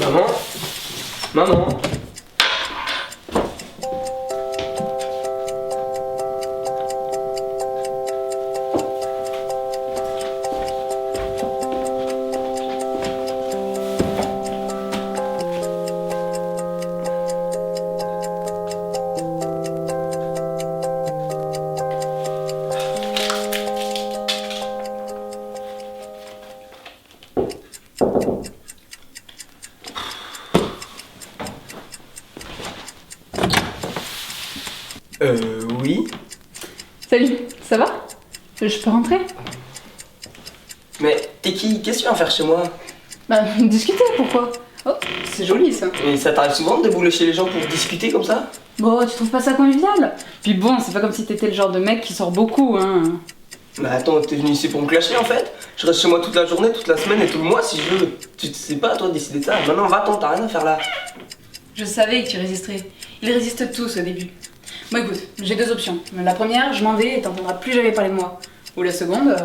Maman? Maman? Oui. Salut, ça va? Je peux rentrer? Mais t'es qui? Qu'est-ce que tu viens faire chez moi? Bah, discuter, pourquoi? Oh, c'est joli ça. Et ça t'arrive souvent de débouler chez les gens pour discuter comme ça? Bon, tu trouves pas ça convivial? Puis bon, c'est pas comme si t'étais le genre de mec qui sort beaucoup, hein. Mais attends, t'es venu ici pour me clasher en fait? Je reste chez moi toute la journée, toute la semaine et tout le mois si je veux. Tu sais pas à toi de décider de ça. Maintenant va-t'en, t'as rien à faire là. Je savais que tu résisterais. Ils résistent tous au début. Bon écoute, j'ai deux options. La première, je m'en vais et t'entendras plus jamais parler de moi. Ou la seconde,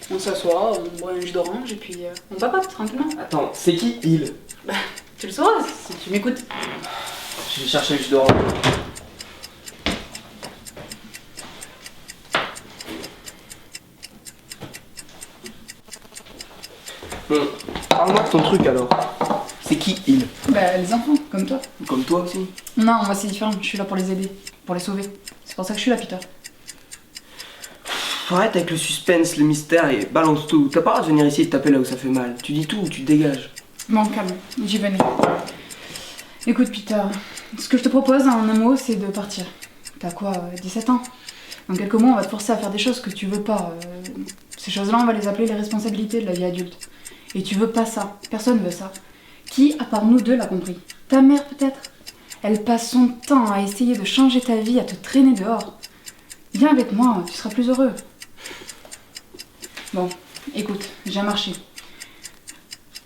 on s'assoit, on boit un jus d'orange et puis on papote tranquillement. Attends, c'est qui il? Bah, tu le sauras si tu m'écoutes. Je vais chercher le jus d'orange. Bon, parle-moi de ton truc alors. C'est qui il? Bah, les enfants, comme toi. Comme toi aussi. Non, moi c'est différent, je suis là pour les aider, pour les sauver. C'est pour ça que je suis là, Peter. Arrête avec le suspense, le mystère et balance tout. T'as pas à venir ici et te taper là où ça fait mal. Tu dis tout ou tu te dégages. Bon, calme, j'y venais. Écoute, Peter, ce que je te propose en un mot, c'est de partir. T'as quoi, 17 ans? Dans quelques mois, on va te forcer à faire des choses que tu veux pas. Ces choses-là, on va les appeler les responsabilités de la vie adulte. Et tu veux pas ça. Personne veut ça. Qui, à part nous deux, l'a compris? Ta mère, peut-être? Elle passe son temps à essayer de changer ta vie, à te traîner dehors. Viens avec moi, tu seras plus heureux. Bon, écoute, j'ai un marché.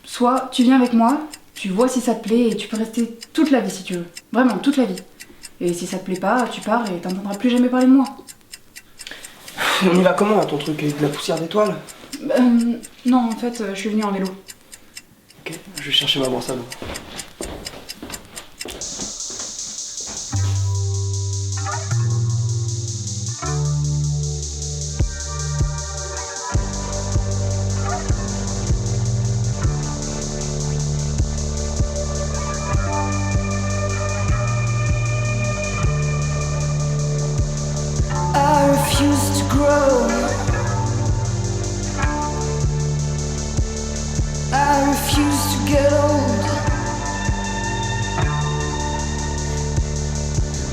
Soit tu viens avec moi, tu vois si ça te plaît et tu peux rester toute la vie si tu veux. Vraiment, toute la vie. Et si ça te plaît pas, tu pars et t'entendras plus jamais parler de moi. On y va comment ton truc avec de la poussière d'étoiles? Non, en fait, je suis venue en vélo. Ok, je vais chercher ma brosse à dents. I refuse to grow. I refuse to get old.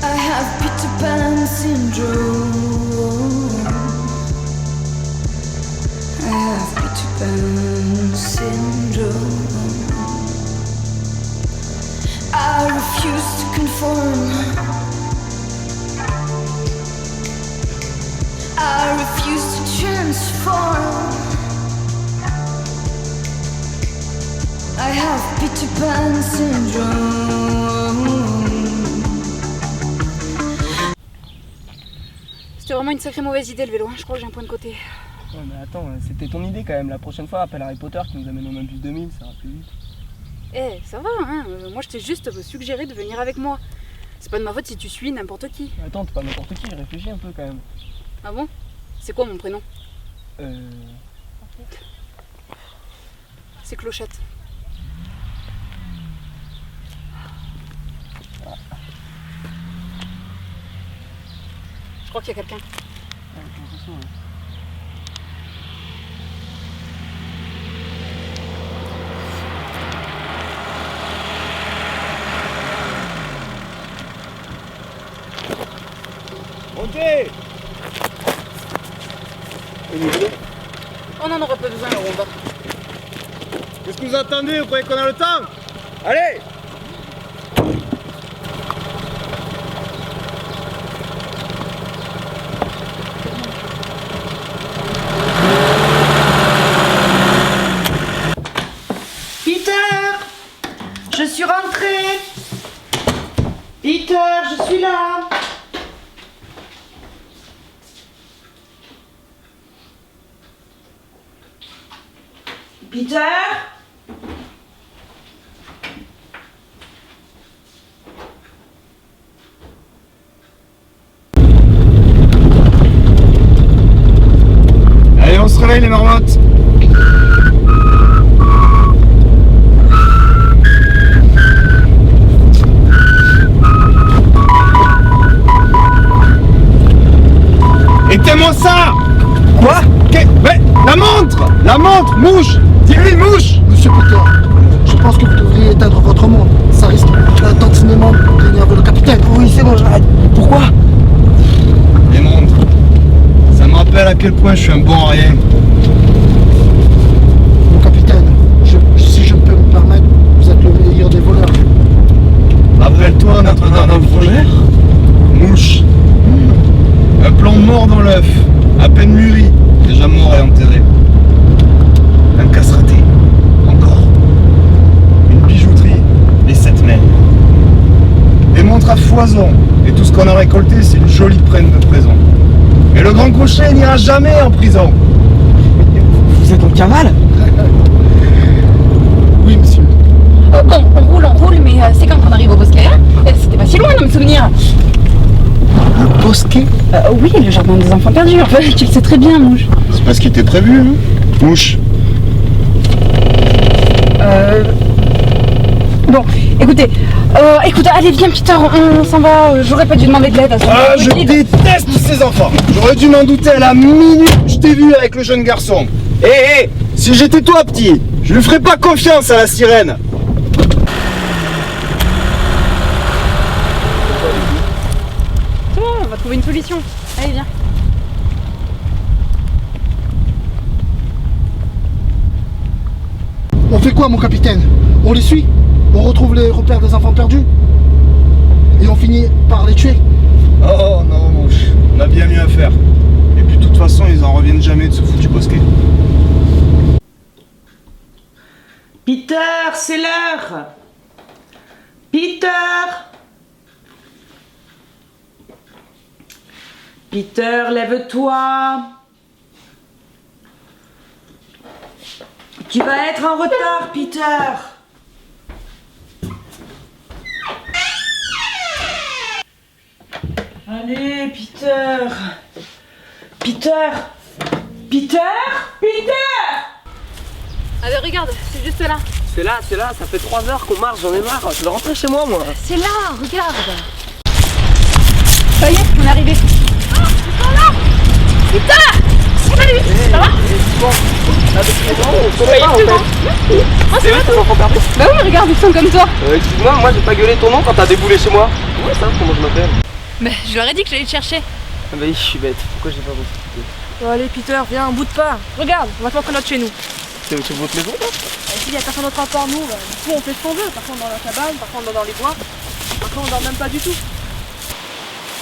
I have Peter Pan syndrome. I have Peter Pan syndrome. I refuse to conform. I refuse to transform. I have Peter Pan syndrome. C'était vraiment une sacrée mauvaise idée le vélo, je crois que j'ai un point de côté. Ouais mais attends, c'était ton idée quand même. La prochaine fois, appelle Harry Potter qui nous amène au même bus 2000, ça ira plus vite. Eh, ça va, hein. Moi je t'ai juste suggéré de venir avec moi. C'est pas de ma faute si tu suis n'importe qui. Attends, t'es pas n'importe qui, réfléchis un peu quand même. Ah bon? C'est quoi mon prénom? C'est Clochette. Je crois qu'il y a quelqu'un. Montez! On en aurait pas besoin, le Rwanda. Qu'est-ce que vous attendez? Vous croyez qu'on a le temps? Allez! Peter, je suis rentrée. Peter, je suis là. Peter? Allez les marmottes. Éteins-moi ça. Quoi? Ouais, la montre, mouche. Dis-lui mouche. Monsieur Peter, je pense que vous devriez éteindre votre montre. Ça risque d'instantanément d'énerver le capitaine. Oui, c'est bon, j'arrête. Pourquoi? Les montres, ça me rappelle à quel point je suis un bon à rien. Mon capitaine, si je peux me permettre, vous êtes le meilleur des voleurs. Rappelle-toi notre dernier projet. Mouche. Un plan mort dans l'œuf, à peine mûri, déjà mort et enterré. Un casse raté, encore. Une bijouterie, les 7 mètres. Des montres à foison, et tout ce qu'on a récolté, c'est une jolie prenne de présent. Mais le grand cocher n'ira jamais en prison. Vous êtes en cavale? Oui, monsieur. Bon, on roule, mais c'est quand on arrive au bosquet, hein? C'était pas si loin dans mes souvenirs. Le bosquet? Oui, le jardin des enfants perdus, enfin, tu le sais très bien, Mouche. C'est pas ce qui était prévu, hein? Mouche. Bon, écoutez, allez, viens, Peter, on s'en va. J'aurais pas dû demander de l'aide à ce moment. Ah, je déteste ces enfants. J'aurais dû m'en douter à la minute où je t'ai vu avec le jeune garçon. Hé, si j'étais toi, petit, je lui ferais pas confiance à la sirène. C'est bon, on va trouver une solution. Allez, viens. On fait quoi, mon capitaine? On les suit? On retrouve les repères des enfants perdus? Et on finit par les tuer? Oh non, mouche, on a bien mieux à faire. Et puis de toute façon, ils en reviennent jamais de ce foutu bosquet. Peter, c'est l'heure. Peter. Peter, lève-toi. Tu vas être en retard, Peter. Allez, Peter. Peter. Peter. Peter. Allez, regarde, c'est juste là. C'est là, ça fait 3 heures qu'on marche, j'en ai marre. Je vais rentrer chez moi, moi. C'est là, regarde. Ça y est, on est arrivé. Oh, ils sont là. Peter. Salut, ça va? Bon, on se connaît pas en fait. Oh, C'est vrai, t'es enfant perdu? Bah oui, regarde, ils sont comme toi. Excuse-moi, moi j'ai pas gueulé ton nom quand t'as déboulé chez moi. Ouais, ça, comment je m'appelle? Mais je leur ai dit que j'allais te chercher. Ah bah je suis bête, pourquoi j'ai pas pensé? Bon, allez, Peter, viens, boude pas. Regarde, on va te montrer notre chez nous. C'est votre maison là? S'il y a personne d'autre à part nous, bah, du coup, on fait ce qu'on veut. Parfois on dort dans la cabane, parfois on dort dans les bois, parfois on dort même pas du tout.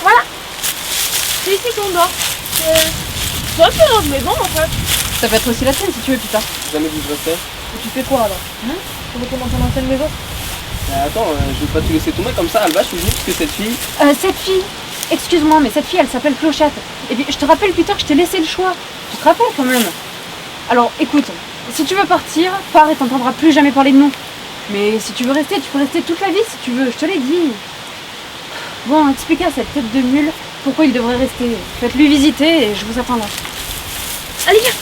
Voilà. C'est ici qu'on dort. C'est notre maison en fait. Ça peut être aussi la tienne si tu veux, Peter. Jamais d'où je restais. Et tu fais quoi alors? Tu veux qu'on dans ton ancienne maison? Attends, je vais pas te laisser tomber comme ça, Alba, je suis venu parce que Cette fille, excuse-moi, mais cette fille, elle s'appelle Clochette. Et puis, je te rappelle, Peter, je t'ai laissé le choix. Tu te rappelles quand même. Alors, écoute, si tu veux partir, pars et t'entendras plus jamais parler de nous. Mais si tu veux rester, tu peux rester toute la vie si tu veux, je te l'ai dit. Bon, expliquez à cette tête de mule pourquoi il devrait rester. Faites-lui visiter et je vous attendrai. Allez, viens.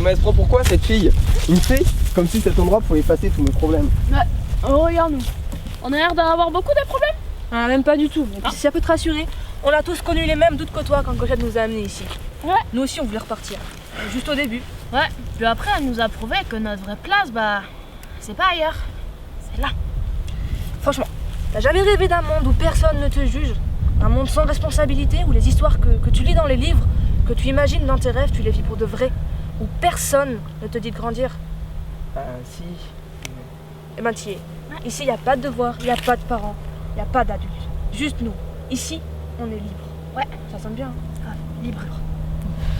Mais elle se prend pourquoi cette fille? Une fée? Comme si cet endroit pouvait effacer tous mes problèmes. Oh, regarde-nous. On a l'air d'en avoir beaucoup de problèmes. Ah, même pas du tout. Et puis, si ça peut te rassurer, on a tous connu les mêmes doutes que toi quand Clochette nous a amenés ici. Ouais. Nous aussi, on voulait repartir. Juste au début. Ouais, puis après elle nous a prouvé que notre vraie place, bah, c'est pas ailleurs, c'est là. Franchement, t'as jamais rêvé d'un monde où personne ne te juge? Un monde sans responsabilité, où les histoires que tu lis dans les livres, que tu imagines dans tes rêves, tu les vis pour de vrai? Où personne ne te dit de grandir? Si. Eh ben t'y es. Ici, il n'y a pas de devoirs, il n'y a pas de parents, il n'y a pas d'adultes. Juste nous. Ici, on est libre. Ouais, ça sonne bien. Hein. Libre.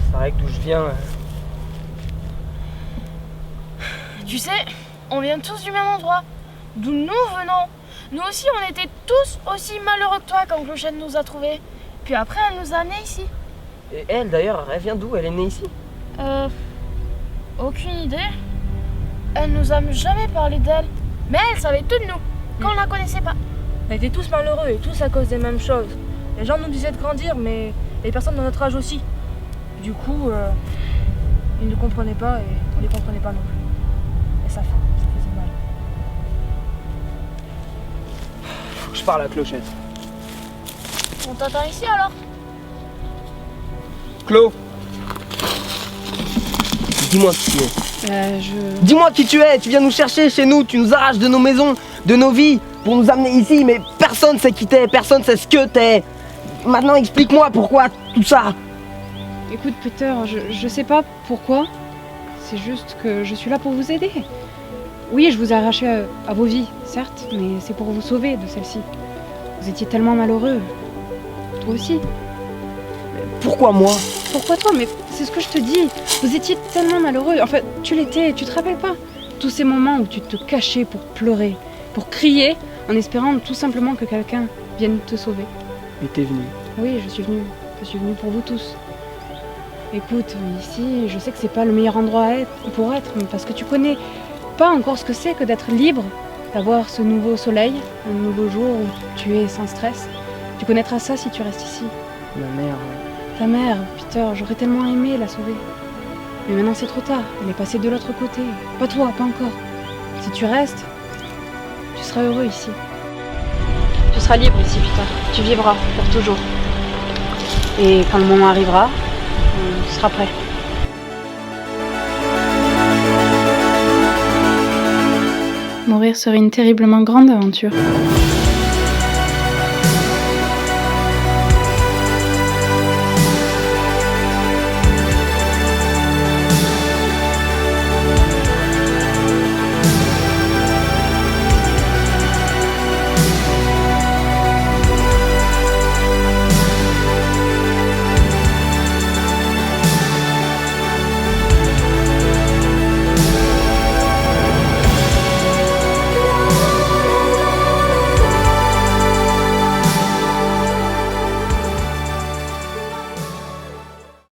C'est vrai que d'où je viens. Tu sais, on vient tous du même endroit, d'où nous venons. Nous aussi, on était tous aussi malheureux que toi quand Clochette nous a trouvés. Puis après, elle nous a amenés ici. Et elle d'ailleurs, elle vient d'où? Elle est née ici? Aucune idée. Elle nous a jamais parlé d'elle. Mais elle savait tout de nous, quand on la connaissait pas. On était tous malheureux et tous à cause des mêmes choses. Les gens nous disaient de grandir, mais Et les personnes de notre âge aussi. Du coup, ils ne comprenaient pas et on les comprenait pas non plus. Et ça faisait mal. Faut que je parle à Clochette. On t'attend ici alors? Clo, dis-moi qui tu es. Dis-moi qui tu es, tu viens nous chercher chez nous, tu nous arraches de nos maisons, de nos vies, pour nous amener ici, mais personne sait qui t'es, personne sait ce que t'es. Maintenant explique-moi pourquoi tout ça. Écoute Peter, je sais pas pourquoi, c'est juste que je suis là pour vous aider. Oui, je vous ai arraché à vos vies, certes, mais c'est pour vous sauver de celle-ci. Vous étiez tellement malheureux. Toi aussi. Pourquoi moi? Pourquoi toi? Mais c'est ce que je te dis. Vous étiez tellement malheureux. Enfin, tu l'étais, tu te rappelles pas? Tous ces moments où tu te cachais pour pleurer, pour crier, en espérant tout simplement que quelqu'un vienne te sauver. Et t'es venu. Oui, je suis venue. Je suis venue pour vous tous. Écoute, ici, je sais que c'est pas le meilleur endroit pour être, parce que tu connais pas encore ce que c'est que d'être libre, d'avoir ce nouveau soleil, un nouveau jour où tu es sans stress. Tu connaîtras ça si tu restes ici. Ma mère. Ta mère, Peter, j'aurais tellement aimé la sauver. Mais maintenant c'est trop tard, elle est passée de l'autre côté. Pas toi, pas encore. Si tu restes, tu seras heureux ici. Tu seras libre ici, Peter. Tu vivras pour toujours. Et quand le moment arrivera, on sera prêt. Mourir serait une terriblement grande aventure.